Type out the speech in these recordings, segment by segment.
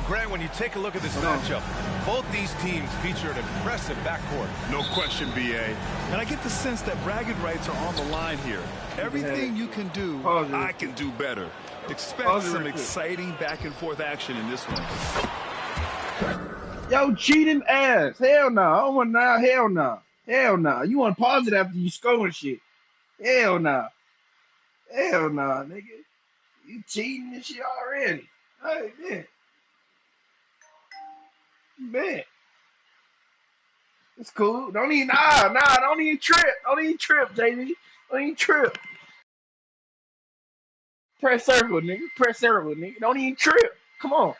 Grant, when you take a look at this matchup, both these teams feature an impressive backcourt. No question, B.A. And I get the sense that bragging rights are on the line here. Everything you can do, I can do better. Expect some exciting back-and-forth action in this one. Yo, cheating ass. Hell no. I don't want now. Hell no. Hell no. You want to pause it after you score and shit. Hell no. Hell no, nigga. You cheating and shit already. Hey, man. Bet. It's cool. Don't even don't even trip. Don't even trip, JD. Don't even trip. Press circle, nigga. Press circle, nigga. Don't even trip. Come on.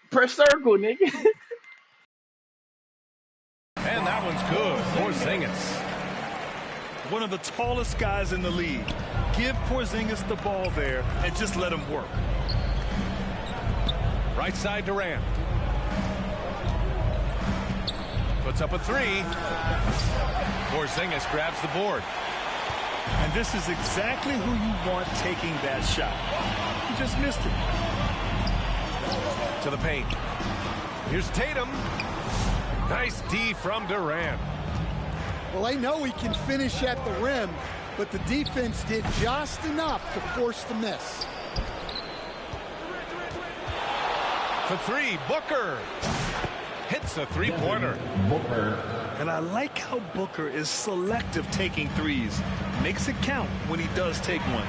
Press circle, nigga. And that one's good. Porzingis. One of the tallest guys in the league. Give Porzingis the ball there and just let him work. Right side Durant. Puts up a three. Porzingis grabs the board. And this is exactly who you want taking that shot. He just missed it. To the paint. Here's Tatum. Nice D from Durant. Well, I know he can finish at the rim, but the defense did just enough to force the miss. For three, Booker. Hits a three-pointer. And I like how Booker is selective taking threes. Makes it count when he does take one.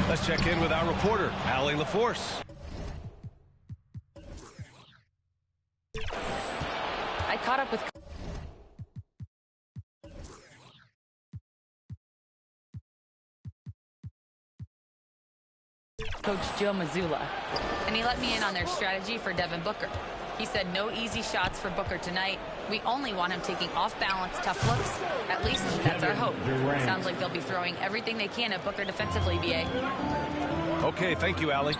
Let's check in with our reporter, Allie LaForce. I caught up with Coach Joe Mazzulla, and he let me in on their strategy for Devin Booker. He said no easy shots for Booker tonight. We only want him taking off-balance, tough looks. At least that's our hope. Sounds like they'll be throwing everything they can at Booker defensively, B.A. Okay, thank you, Allie.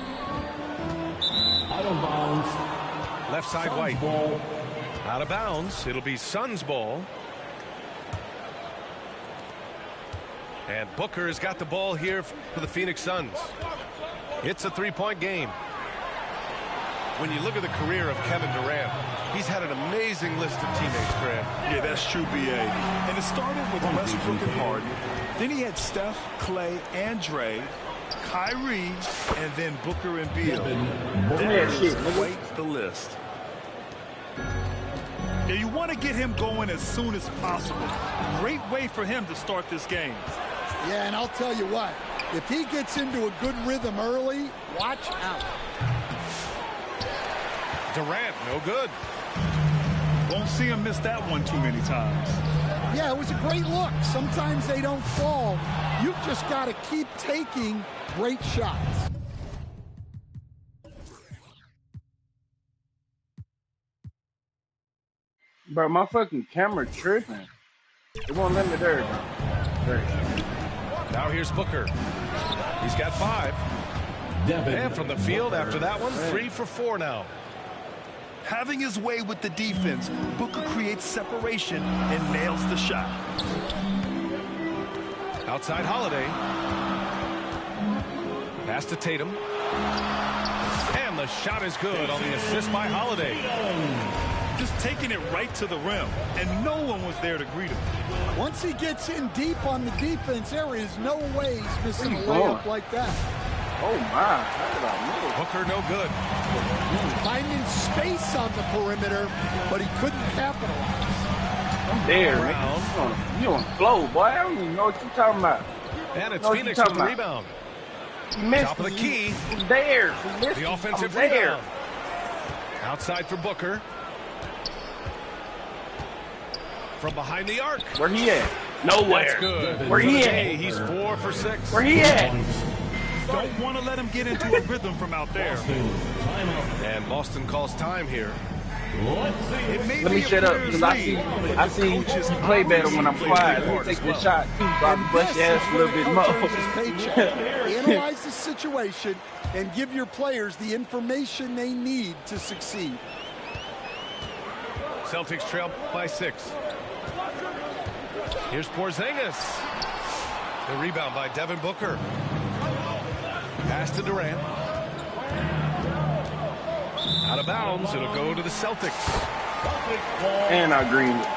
Out of bounds. Left side Suns White. Ball. Out of bounds. It'll be Suns ball. And Booker has got the ball here for the Phoenix Suns. It's a three-point game. When you look at the career of Kevin Durant, he's had an amazing list of teammates, Grant. Yeah, that's true, B.A. And it started with Westbrook and Harden. Then he had Steph, Clay, and Dre, Kyrie, and then Booker and Beal. There's quite the list. Yeah, you want to get him going as soon as possible. Great way for him to start this game. Yeah, and I'll tell you what, if he gets into a good rhythm early, watch out. Durant, no good. Won't see him miss that one too many times. Yeah, it was a great look. Sometimes they don't fall. You've just got to keep taking great shots. Bro, my fucking camera tripping. It won't let me there. Now here's Booker. He's got 5. And from the field after that one, 3 for 4 now. Having his way with the defense, Booker creates separation and nails the shot. Outside Holiday. Pass to Tatum. And the shot is good on the assist by Holiday. Just taking it right to the rim, and no one was there to greet him. Once he gets in deep on the defense, there is no way he's missing a layup like that. Oh, my. Booker, no good. Finding space on the perimeter, but he couldn't capitalize. I'm there, man. You on the flow, boy. I don't even know what you're talking about. And it's Phoenix with the rebound. Top of the key. He's there. The offensive rebound. Outside for Booker. From behind the arc. Where he at? Nowhere. That's good. Where he at? He's 4 for 6. Where he at? Don't want to let him get into a rhythm from out there. And Boston calls time here. Let me shut up, because I see you play better when I'm quiet. Let me take the shot, too, so I can bust your ass a little bit more. Analyze the situation and give your players the information they need to succeed. Celtics trail by 6. Here's Porzingis. The rebound by Devin Booker. Pass to Durant. Out of bounds. It'll go to the Celtics. And I green it.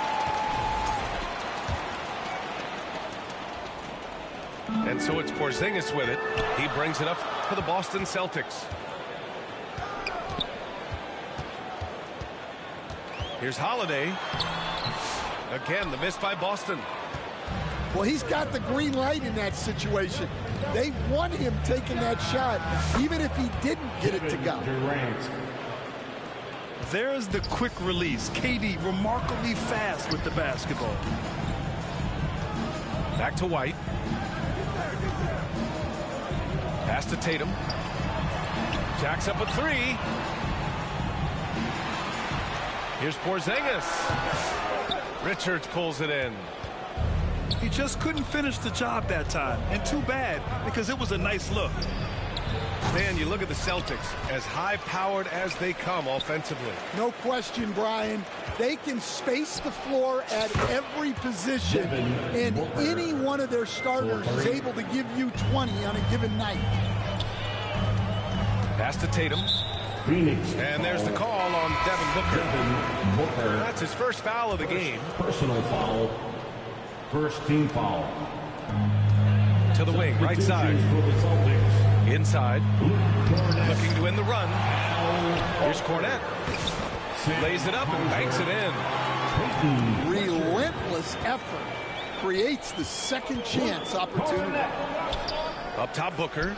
And so it's Porzingis with it. He brings it up for the Boston Celtics. Here's Holiday. Again, the miss by Boston. Well, he's got the green light in that situation. They want him taking that shot, even if he didn't get it to go. There's the quick release. KD remarkably fast with the basketball. Back to White. Pass to Tatum. Jacks up a three. Here's Porzingis. Richards pulls it in. He just couldn't finish the job that time. And too bad, because it was a nice look. Dan, you look at the Celtics, as high-powered as they come offensively. No question, Brian. They can space the floor at every position, and any one of their starters is able to give you 20 on a given night. Pass to Tatum. Phoenix. And there's the call on Devin Booker. That's his first foul of the game. Personal foul. First team foul. To the wing, right side. For the Celtics. Inside. Looking to win the run. Here's Cornette. Lays it up and banks it in. Relentless effort creates the second chance opportunity. Up top, Booker.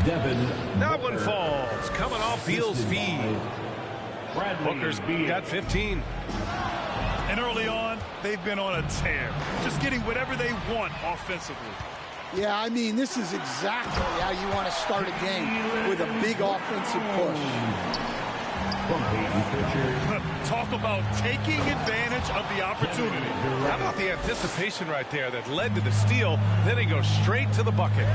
Devin. That one falls. Coming off Beal's feed. Booker's got 15. And early on, they've been on a tear. Just getting whatever they want offensively. Yeah, I mean, this is exactly how you want to start a game, with a big offensive push. Talk about taking advantage of the opportunity. How about the anticipation right there that led to the steal? Then he goes straight to the bucket.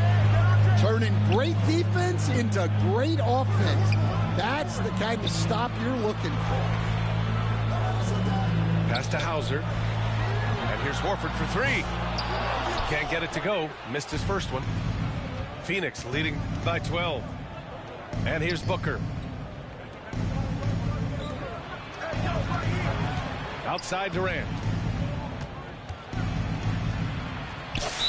Turning great defense into great offense. That's the kind of stop you're looking for. Pass to Hauser. And here's Horford for three. Can't get it to go. Missed his first one. Phoenix leading by 12. And here's Booker. Outside Durant.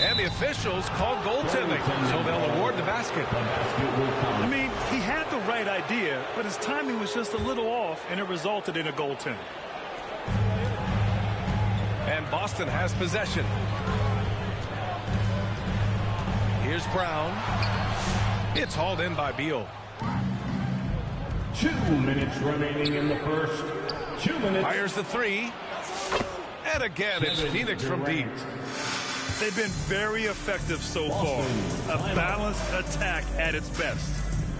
And the officials called goaltending, so they'll award the basket. I mean, he had the right idea, but his timing was just a little off, and it resulted in a goaltend. And Boston has possession. Here's Brown. It's hauled in by Beal. 2 minutes remaining in the first. 2 minutes. Fires the three. And again, it's Phoenix from deep. They've been very effective so far. A balanced attack at its best.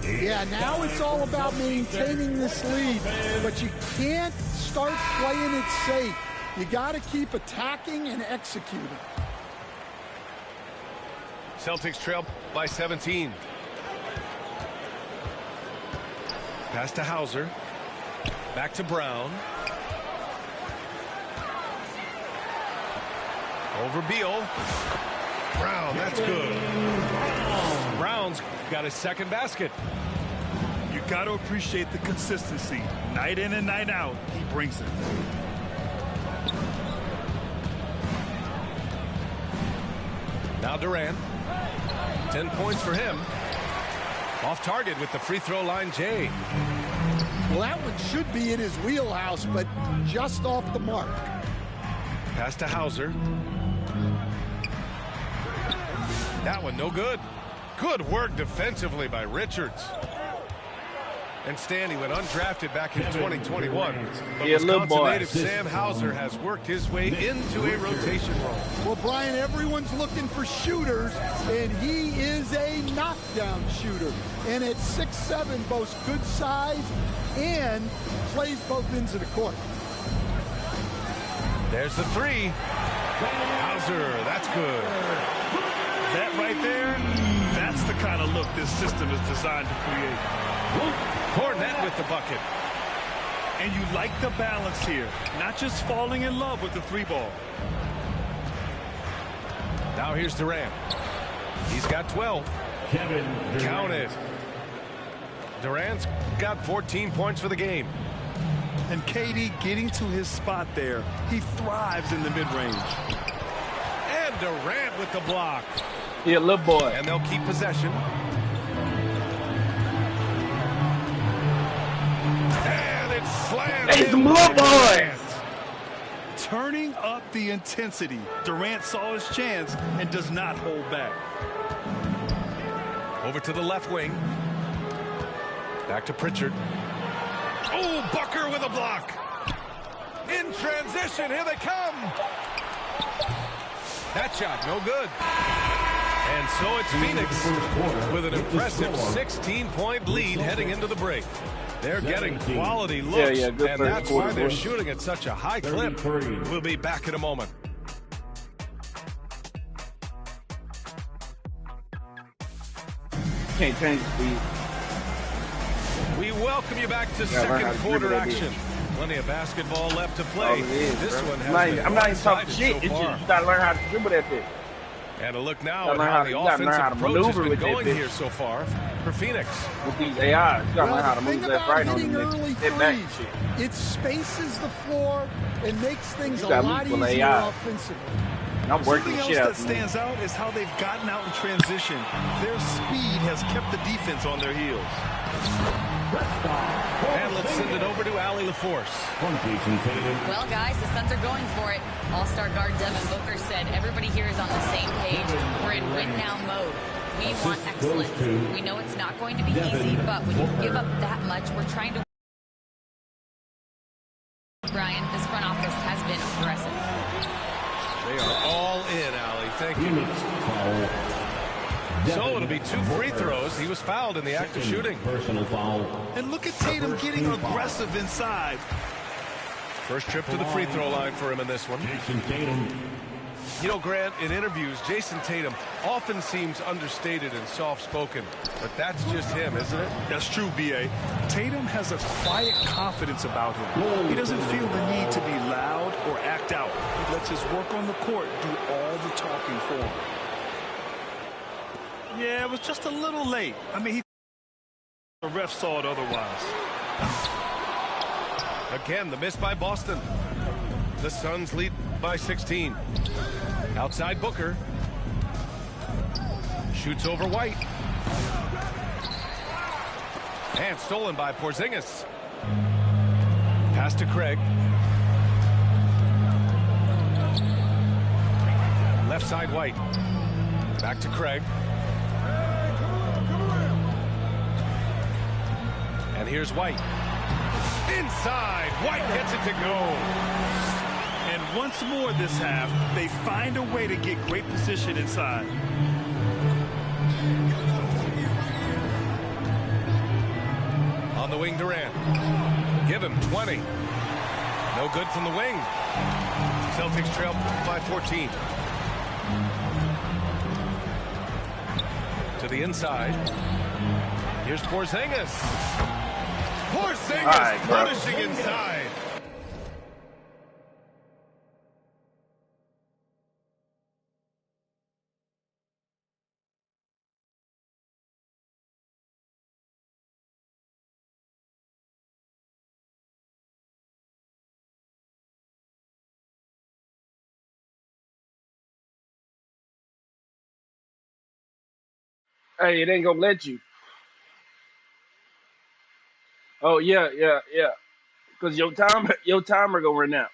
Yeah, now it's all about maintaining this lead, but you can't start playing it safe. You got to keep attacking and executing. Celtics trail by 17. Pass to Hauser. Back to Brown. Over Beal. Brown, that's good. Brown's got his second basket. You got to appreciate the consistency. Night in and night out, he brings it. Now Durant. 10 points for him. Off target with the free throw line, Jay. Well, that one should be in his wheelhouse, but just off the mark. Pass to Hauser. That one no good. Good work defensively by Richards. And Stanley went undrafted back in 2021. But Yeah, little Wisconsin boy. native Sam Hauser has worked his way into a rotation role. Well, Brian, everyone's looking for shooters, and he is a knockdown shooter. And at 6'7", boasts good size and plays both ends of the court. There's the three. Hauser, that's good. That right there, that's the kind of look this system is designed to create. Cornette with the bucket. And you like the balance here, not just falling in love with the three ball. Now here's Durant. He's got 12. Kevin Durant. Count it. Durant's got 14 points for the game. And KD getting to his spot there. He thrives in the mid-range. And Durant with the block. He a little boy. And they'll keep possession. And it's slammed. He's a in little by boy. Durant. Turning up the intensity. Durant saw his chance and does not hold back. Over to the left wing. Back to Pritchard. Oh, Booker with a block. In transition, here they come. That shot, no good. And so it's Phoenix with an impressive 16-point lead heading into the break. They're getting quality looks, good and first that's why quarter, they're boy. shooting at such a high clip. 33. We'll be back in a moment. Can't change the speed. We welcome you back to learn how second to quarter dribble that action. Plenty of basketball left to All play. it is, This bro. one I'm not even talking shit. so It's far. just, you gotta learn how to dribble that bitch. And a look now You at gotta learn how how the to- you gotta learn how offensive to approach has maneuver been with that going bitch. here so far for Phoenix. With these AIs, you gotta learn how to the move thing left, about right on hitting them. early Step back and threes, shit. it spaces the floor and makes things You a got lot me full easier AI. offensively. And I'm working Something the else shit that out of them. stands out is how they've gotten out in transition. Their speed has kept the defense on their heels. And let's send it over to Allie LaForce. From Jason Tatum. Well, guys, the Suns are going for it. All-star guard Devin Booker said everybody here is on the same page. We're in win-now mode. We want excellence. We know it's not going to be easy, but when you give up that much, we're trying to... Brian, this front office has been aggressive. They are all in, Allie. Thank you. Phoenix foul. So it'll be 2 free throws. He was fouled in the act of shooting. Personal foul. And look at Tatum getting aggressive inside. First trip to the free throw line for him in this one. Jason Tatum. You know, Grant, in interviews, Jason Tatum often seems understated and soft-spoken, but that's just him, isn't it? That's true, B.A. Tatum has a quiet confidence about him. He doesn't feel the need to be loud or act out. He lets his work on the court do all the talking for him. Yeah, it was just a little late. I mean, the ref saw it otherwise. Again, the miss by Boston. The Suns lead by 16. Outside Booker. Shoots over White. And stolen by Porzingis. Pass to Craig. Left side White. Back to Craig. And here's White. Inside. White gets it to go. And once more this half, they find a way to get great position inside. On the wing, Durant. Give him 20. No good from the wing. Celtics trail by 14. To the inside. Here's Porzingis. Porzingis right, bro. punishing inside. Hey, it ain't gonna let you. Oh yeah. Cause your timer gonna run out.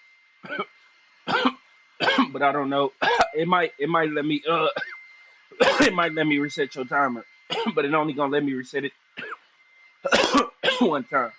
But I don't know. It might let me it might let me reset your timer. But it only gonna let me reset it one time.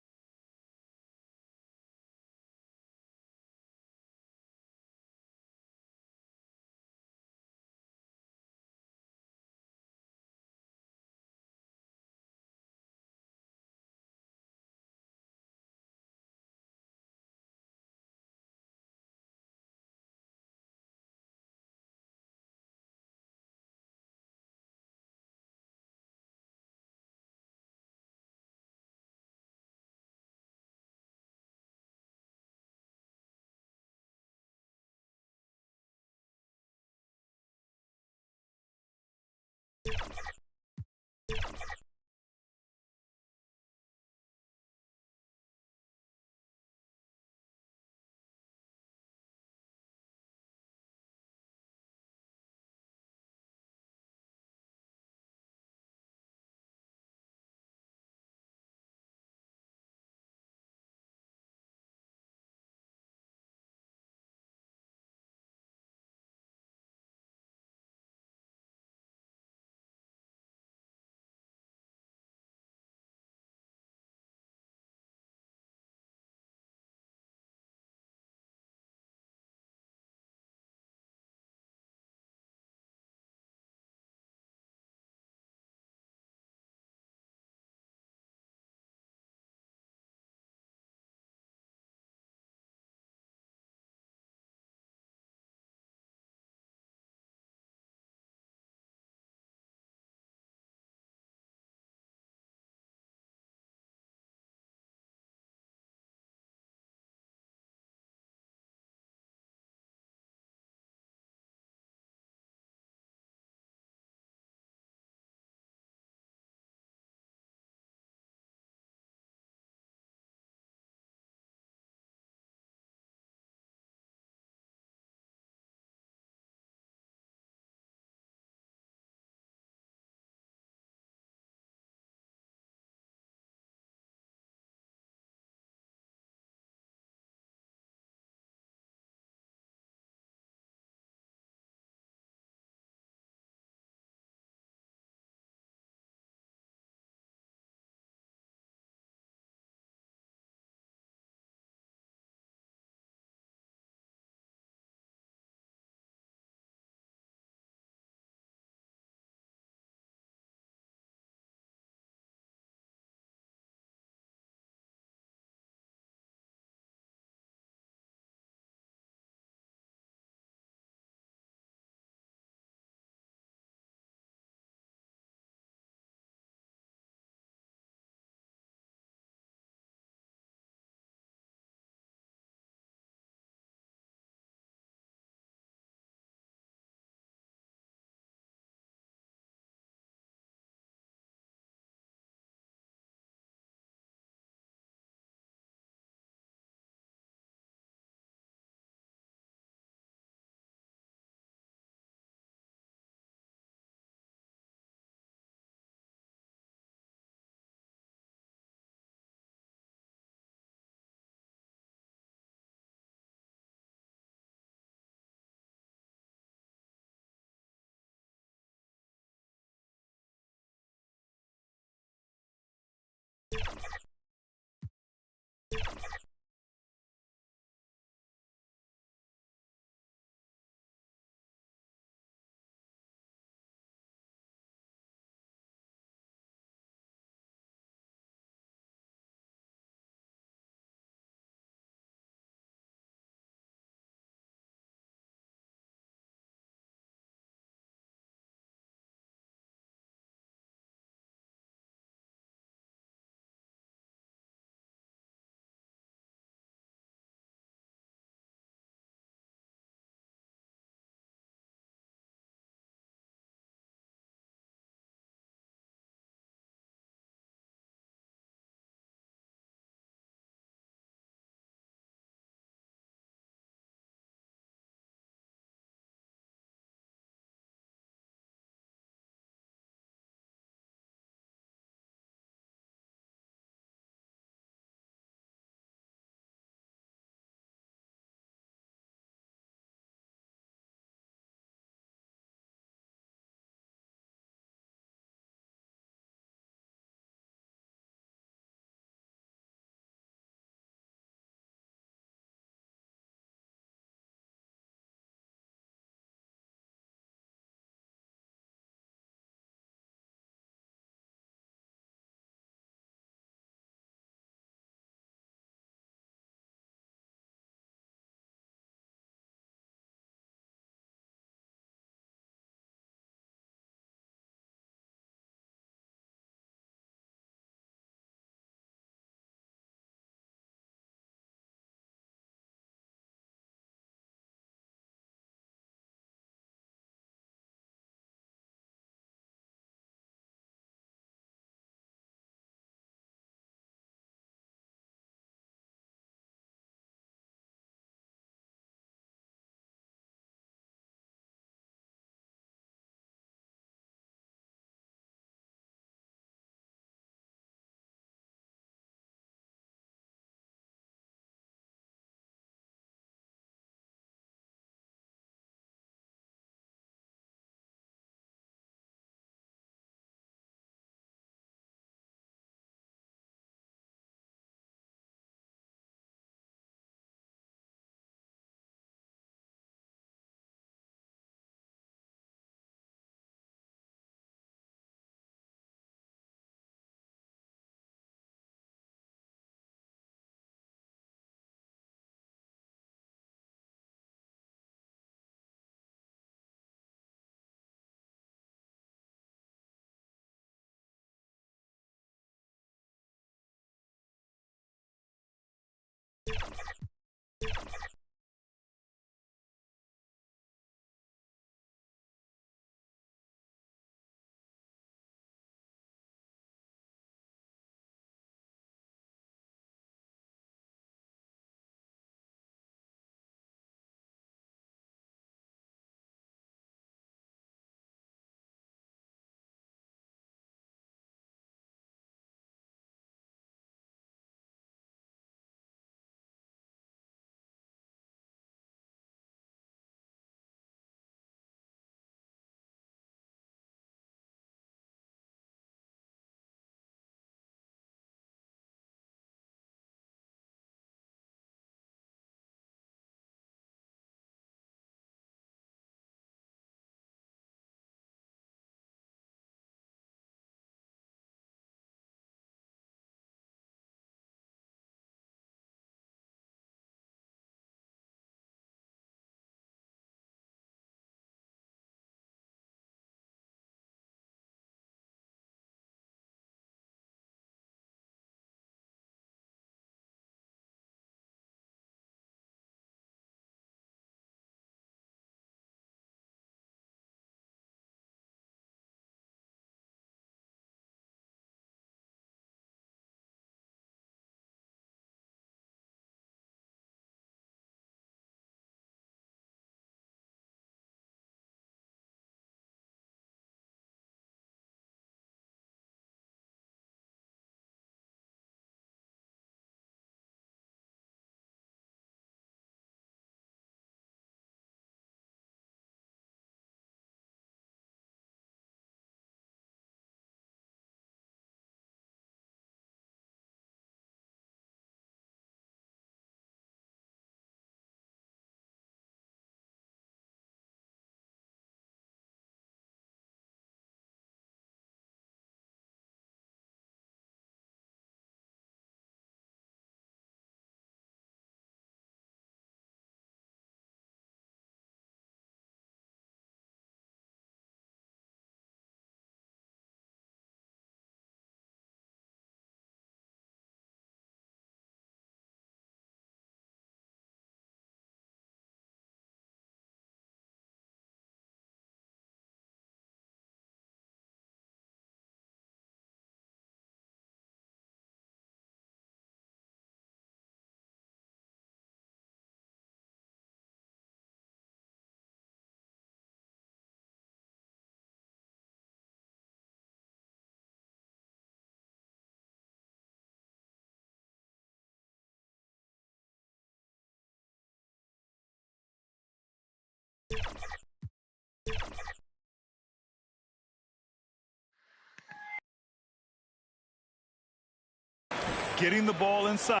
Getting the ball inside.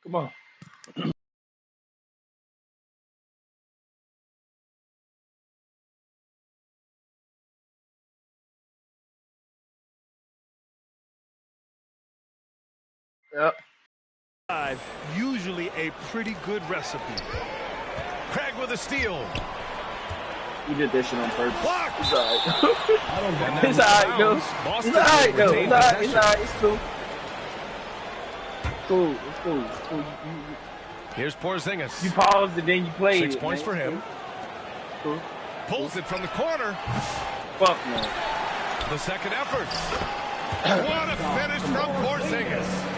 Come on. Yep. Usually a pretty good recipe. Craig with a steal. You did that shit on purpose. Blocked. It's alright. It's alright, though. It's alright, though. It's alright. It's alright. It's cool. Cool. It's cool. It's cool. Here's Porzingis. You paused and then you played 6 points for him. Cool. Pulls it from the corner. Fuck no. The second effort. What a finish from Porzingis.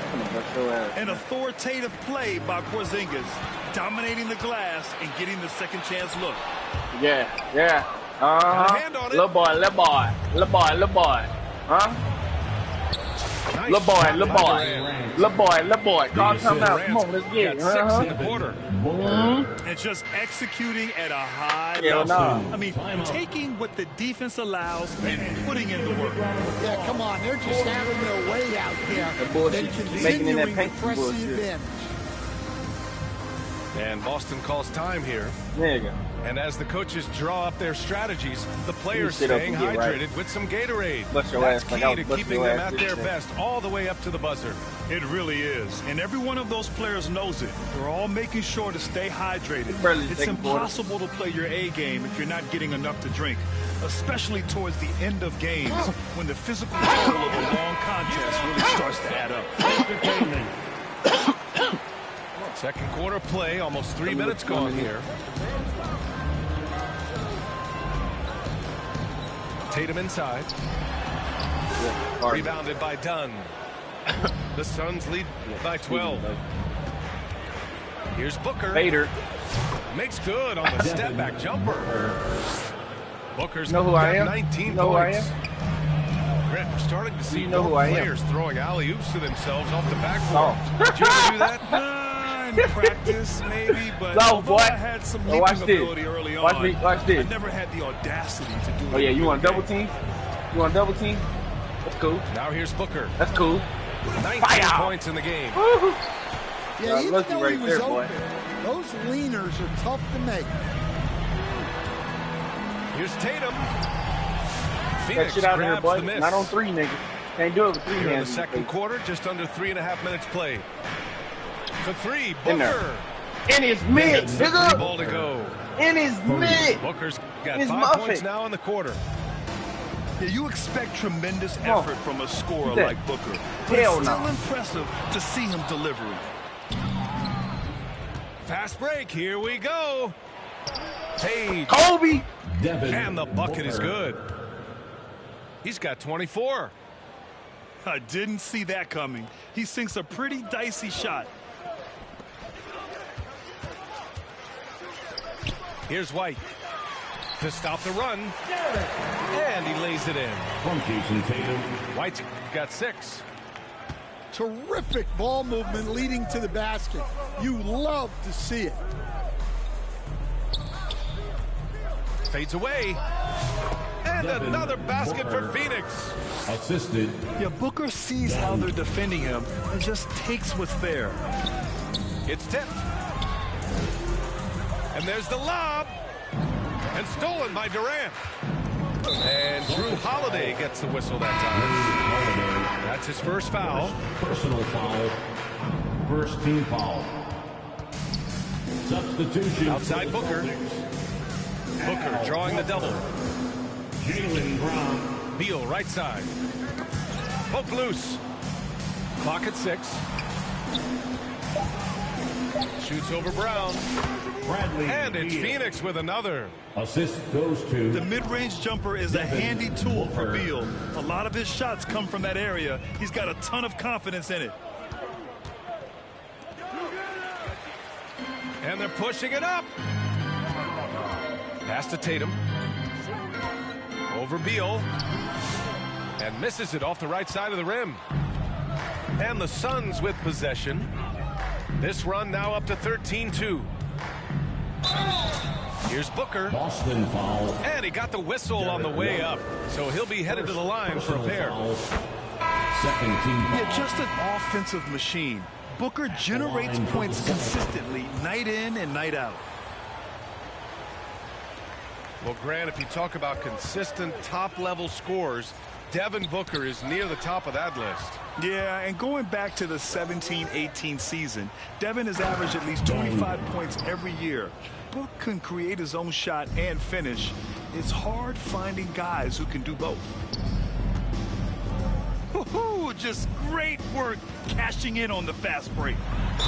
An authoritative play by Porzingis, dominating the glass and getting the second chance look. Yeah. Hand on it. Little boy. Huh? Nice Little boy. shot by Durant. Call time out. Come on, let's get it. Got 6 in the quarter. And just executing at a high Hell level. no. I mean, taking what the defense allows and putting in the work. Yeah, come on. They're just having their way out there. That bullshit. And Making in that continuing paint to press the bullshit. advantage. And Boston calls time here. Nigga. And as the coaches draw up their strategies, the players sit up staying and get hydrated right. with some Gatorade. Bust your That's ass like key I was to busting keeping your them ass at their yesterday. best all the way up to the buzzer. It really is. And every one of those players knows it. They're all making sure to stay hydrated. Barely It's second quarter. impossible to play your A game if you're not getting enough to drink, especially towards the end of games when the physical toll of a long contest really starts to add up. Entertainment. Second quarter play, almost 3 minutes gone here. Tatum inside. Rebounded by Dunn. The Suns lead by 12. Here's Booker. Vader. Makes good on the step-back jumper. Booker's You know who got I am? 19 You know who I points. Brett, we're starting to see You know both who I am? players throwing alley-oops to themselves off the backboard. Oh. Did you ever do that? In practice, maybe, but No, although boy. I had some Oh, watch leaping this. ability early Watch on, me- watch this. I never had the audacity to do it. Oh, yeah, in you the want double game. team? You want double team? That's cool. Now here's Booker. That's cool. 19 Fire! points in the game. Woo-hoo. Yeah, even lucky though right he was there, boy. open, those leaners are tough to make. Here's Tatum. That Phoenix shit out of here, grabs boy. the miss. Not on three, nigga. Can't do it with three Here in the hands. second quarter, just under 3.5 minutes played. For three, In there. Booker. In his mid, Three nigga. ball to go. In his mid. Booker's got His 5 muffin. points now in the quarter. Yeah, you expect tremendous Oh. effort from a scorer That- like Booker. But Hell it's still no. impressive to see him delivering. Fast break, here we go. Page, Kobe. Devin and the bucket is Booker. good. He's got 24. I didn't see that coming. He sinks a pretty dicey shot. Here's White to stop the run. And he lays it in. From Jason Tatum. White's got 6. Terrific ball movement leading to the basket. You love to see it. Fades away. And Devin another basket for Booker. Phoenix. Assisted. Yeah, Booker sees how they're defending him and just takes what's there. It's tipped. And there's the lob. And stolen by Durant. And Drew Holiday gets the whistle that time. Holiday. That's his first foul. Personal foul. First team foul. Substitution. Outside for the Booker. Celtics. Booker drawing the double. Jaylen Brown. Beal right side. Poke loose. Clock at 6. Shoots over Brown. Bradley. And it's Beal. Phoenix with another. Assist goes to The mid-range jumper is a Devin handy tool for Booker. Beal. A lot of his shots come from that area. He's got a ton of confidence in it. And they're pushing it up. Pass to Tatum. Over Beal. And misses it off the right side of the rim. And the Suns with possession. This run now up to 13-2. Here's Booker. Boston foul. And he got the whistle on the way up. So he'll be headed to the line for a pair. Second team foul. Yeah, just an offensive machine. Booker generates points consistently, night in and night out. Well, Grant, if you talk about consistent top-level scores, Devin Booker is near the top of that list. Yeah, and going back to the 17-18 season, Devin has averaged at least 25 points every year. Book can create his own shot and finish. It's hard finding guys who can do both. Woohoo! Just great work cashing in on the fast break.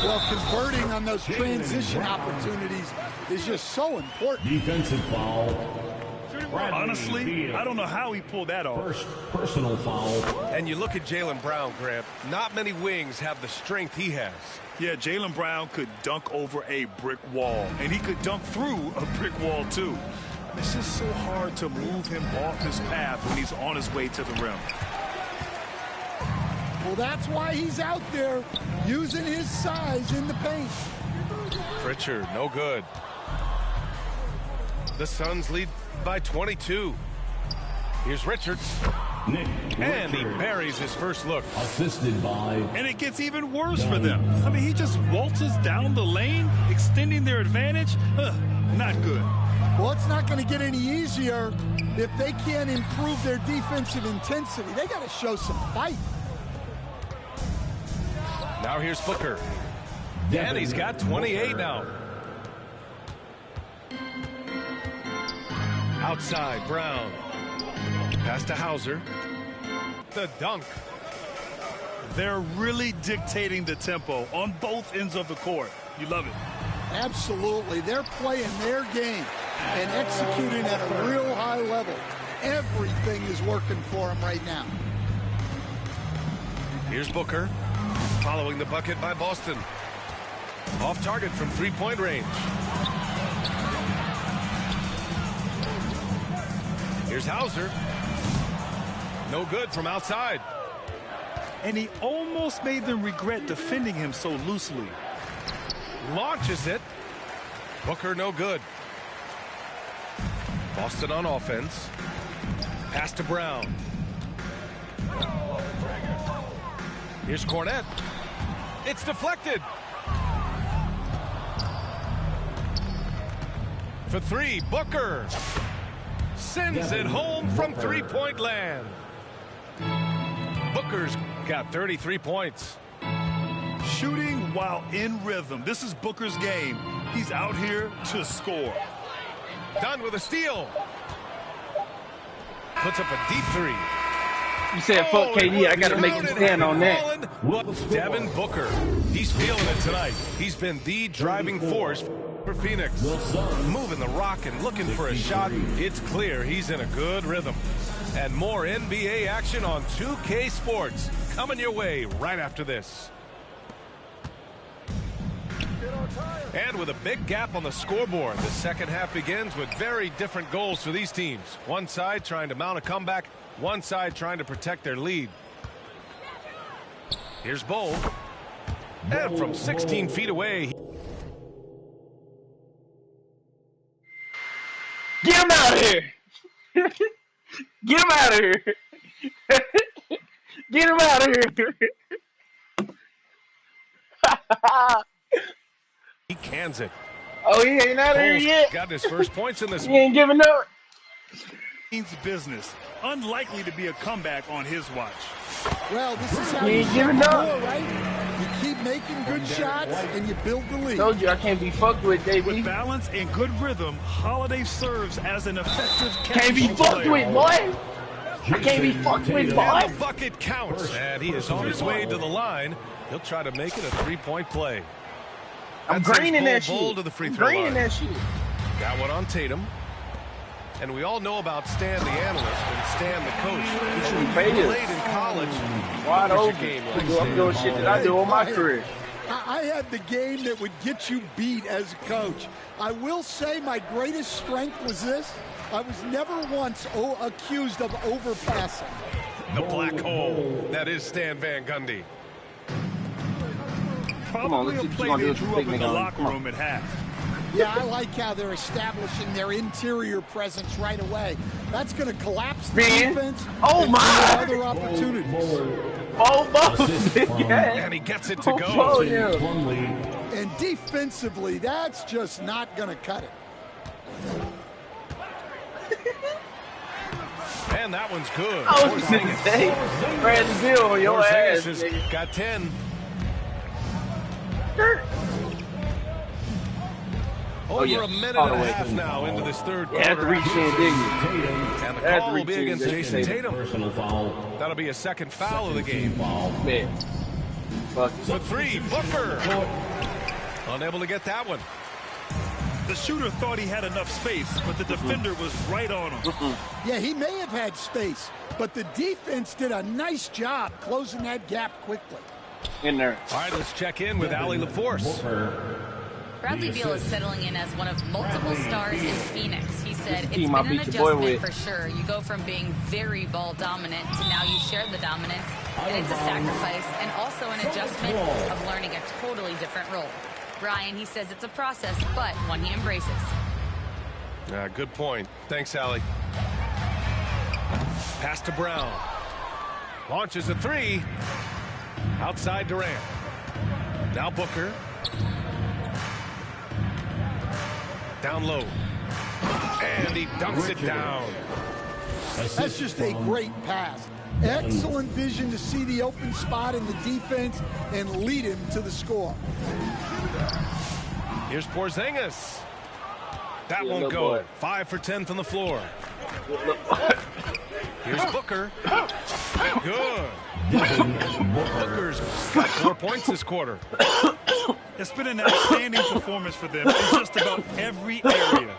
Well, converting on those transition opportunities is just so important. Defensive foul. Honestly, I don't know how he pulled that off. First personal foul. And you look at Jaylen Brown, Grant, not many wings have the strength he has. Yeah, Jaylen Brown could dunk over a brick wall, and he could dunk through a brick wall, too. It's just so hard to move him off his path when he's on his way to the rim. Well, that's why he's out there using his size in the paint. Pritchard, no good. The Suns lead by 22. Here's Richards. Nick And he Richards. buries his first look. Assisted by And it gets even worse for them. I mean, he just waltzes down the lane, extending their advantage. Not good. Well, it's not going to get any easier if they can't improve their defensive intensity. They got to show some fight. Now here's Booker. And he's got 28 now. Outside, Brown. Pass to Hauser. The dunk. They're really dictating the tempo on both ends of the court. You love it. Absolutely. They're playing their game and executing at a real high level. Everything is working for them right now. Here's Booker. Following the bucket by Boston. Off target from three-point range. Here's Hauser. No good from outside. And he almost made them regret defending him so loosely. Launches it. Booker no good. Boston on offense. Pass to Brown. Here's Cornette. It's deflected. For three, Booker sends it home from three-point land. Booker's got 33 points. Shooting while in rhythm. This is Booker's game. He's out here to score. Done with a steal. Puts up a deep three. You said fuck KD, I gotta make him stand on that. Look, Devin Booker. He's feeling it tonight. He's been the driving force for Phoenix. Moving the rock and looking for a shot. It's clear he's in a good rhythm. And more NBA action on 2K Sports coming your way right after this. And with a big gap on the scoreboard, the second half begins with very different goals for these teams. One side trying to mount a comeback, one side trying to protect their lead. Here's Bull. And from 16 feet away. Get him out of here! Get him out of here! Get him out of here! He cans it. Oh, he ain't out of here Bull's yet? got his first points in this. He ain't giving up? Means business. Unlikely to be a comeback on his watch. Well, this is how You you ain't shoot giving the up. ball, right? You keep making good shots and you build the lead. Told you I can't be fucked with, With JB. balance and good rhythm, Holiday serves as an effective Can't be catch fucked player. with, boy. I can't be fucked with, And boy. the bucket counts. And he is on his way to the line. He'll try to make it a three-point play. I'm That sends greening that Bull shit. to the free I'm throw greening line. that shit. Got one on Tatum. And we all know about Stan the analyst and Stan the coach. Should be He paid. played in college. Wide What was your open. game like, I'm doing shit that I do on my career. I had the game that would get you beat as a coach. I will say my greatest strength was this. I was never once accused of overpassing. The black hole. That is Stan Van Gundy. Come on, Probably let's a see what play you gonna they do with drew the up big in the nigga on. locker Come on. room at half. Yeah, I like how they're establishing their interior presence right away. That's going to collapse the defense. Oh, and my. other opportunities. And he gets it to go. And defensively, that's just not going to cut it. And that one's good. I was going to say, Bradley Beal on your ass, has nigga. got 10. Over a minute and a half now into this third quarter. Yeah, that's reach in, didn't you? And the call will be against Jason Tatum. That'll be a second foul of the game. Man. Fuck it. The three, Booker. Unable to get that one. The shooter thought he had enough space, but the defender was right on him. Yeah, he may have had space, but the defense did a nice job closing that gap quickly. In there. All right, let's check in with Allie LaForce. Bradley Beal is settling in as one of multiple stars in Phoenix. He said it's been I an beat your boy adjustment with. for sure. You go from being very ball dominant to now you share the dominance, and it's a sacrifice and also an adjustment of learning a totally different role. Brian, he says it's a process, but one he embraces. Good point. Thanks, Allie. Pass to Brown. Launches a three. Outside Durant. Now Booker. Down low. And he dunks it down. That's just a great pass. Excellent vision to see the open spot in the defense and lead him to the score. Here's Porzingis. That Yeah, won't little go. boy. 5 for 10 from the floor. Here's Booker. Good. Booker's got 4 points this quarter. It's been an outstanding performance for them in just about every area.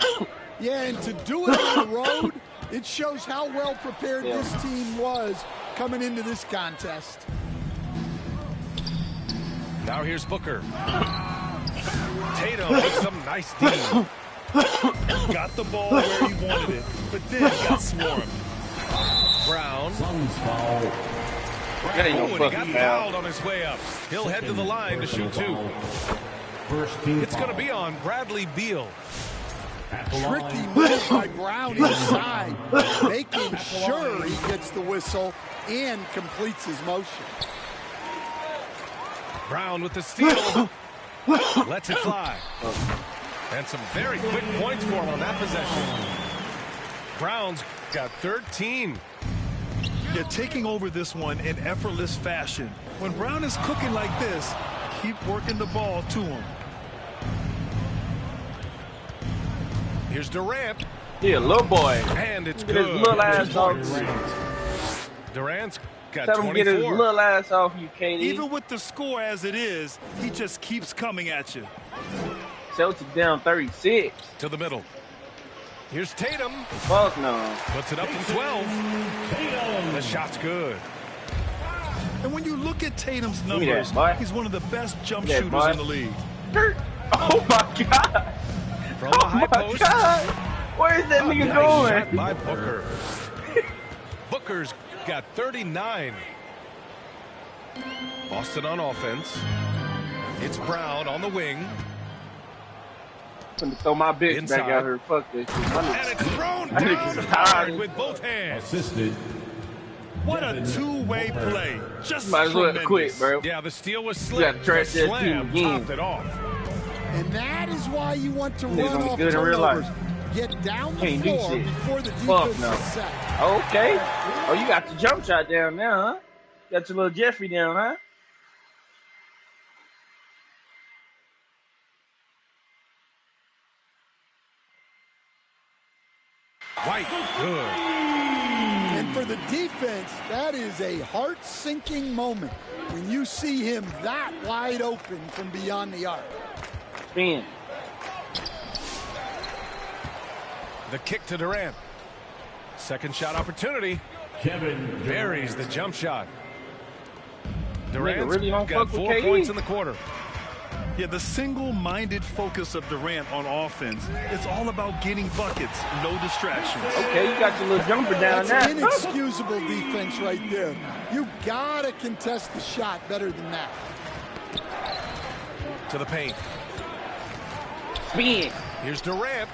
Yeah, and to do it on the road, it shows how well prepared this team was coming into this contest. Now here's Booker. Tatum with some nice D. Got the ball where he wanted it, but then got swarmed. Brown. That ain't no Oh, and he fucking got foul. fouled on his way up. He'll head to the line to shoot 2. It's going to be on Bradley Beal. Tricky move by Brown inside, making sure he gets the whistle and completes his motion. Brown with the steal. Lets it fly. And some very quick points for him on that possession. Brown's got 13. They're taking over this one in effortless fashion. When Brown is cooking like this, keep working the ball to him. Here's Durant. Yeah, little boy. And it's Get his good. little ass off. Durant's got Tell him to get his 24. little ass off you, KD. Even with the score as it is, he just keeps coming at you. Celtics down 36. To the middle. Here's Tatum. Fuck no. Puts it up from 12. The shot's good. And when you look at Tatum's me that, numbers, boy. he's one of the best jump Give me shooters that, boy. in the league. Oh my god. From the Oh high my post. god. Where is that nigga Nice going? shot by Booker. Booker's got 39. Boston on offense. It's Brown on the wing. I'm gonna throw my bitch Inside. back out here. Fuck this shit. And it's thrown That down nigga's hard tired. with both hands. Assisted. What a two-way play. Just Might as well tremendous. quit, bro. Yeah, the steal was You gotta slick. trash The that slam team again. topped it off. And that is why you want to Niggas run gonna be off good in real turnovers. life. Get down the Can't do floor shit. before the Fuck defense no. is set. Okay. Oh, you got the jump shot down now, huh? Got your little Jeffrey down, huh? White, good. And for the defense, that is a heart-sinking moment when you see him that wide open from beyond the arc. Spin. The kick to Durant. Second shot opportunity. Kevin Buries the jump shot. Durant's really don't got fuck with 4 KD. points in the quarter. Yeah, the single-minded focus of Durant on offense, it's all about getting buckets, no distractions. Okay, you got your little jumper down That's there. inexcusable defense right there. You gotta contest the shot better than that. To the paint. Spin. Here's Durant.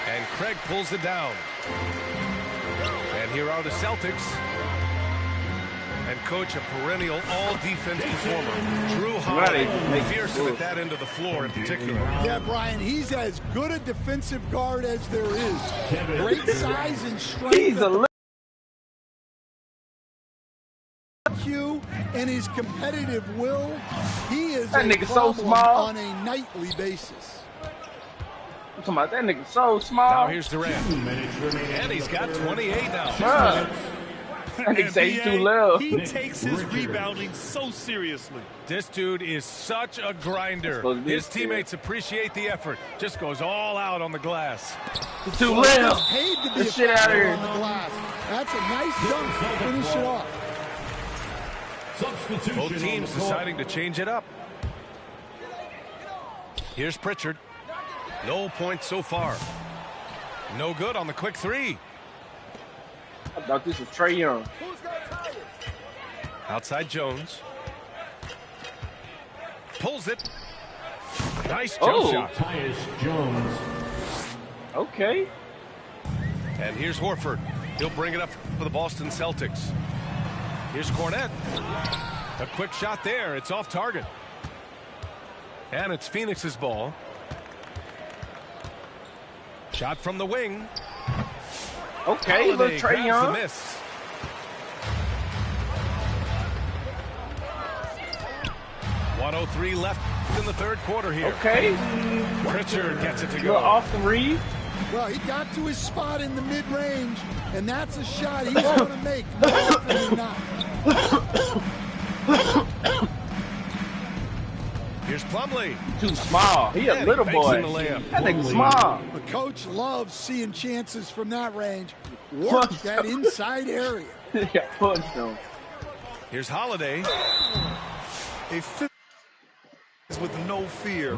And Craig pulls it down. And here are the Celtics. And coach, a perennial all-defense performer. Drew Holiday, fearsome at that end of the floor in particular. Yeah, Brian, he's as good a defensive guard as there is. Great size and strength. He's a IQ and his competitive will. He is that a nigga so problem small on a nightly basis. I'm talking about that nigga so small. Now here's Durant. And he's got 28 now. Bruh. That nigga say he's too low. He takes his rebounding so seriously. This dude is such a grinder. His teammates appreciate the effort. Just goes all out on the glass. He's too low. Paid to be Get shit out of here. on the glass. That's a nice dunk to finish it off. Both teams deciding to change it up. Here's Pritchard. No points so far. No good on the quick three. I thought this was Trae Young. Outside Jones. Pulls it. Nice jump shot. Tyus Jones. Okay. And here's Horford. He'll bring it up for the Boston Celtics. Here's Cornette. A quick shot there. It's off target. And it's Phoenix's ball. Shot from the wing. Okay, look, Trae Young. The miss. .103 left in the third quarter here. Okay. Pritchard gets it to Little go. off the read. Well, he got to his spot in the mid-range, and that's a shot he's going to make more often than not. Here's Plumlee. Too small. He a little boy. That nigga small. The coach loves seeing chances from that range. Work that inside area. Yeah, punched him. Here's Holiday. A fifth with no fear.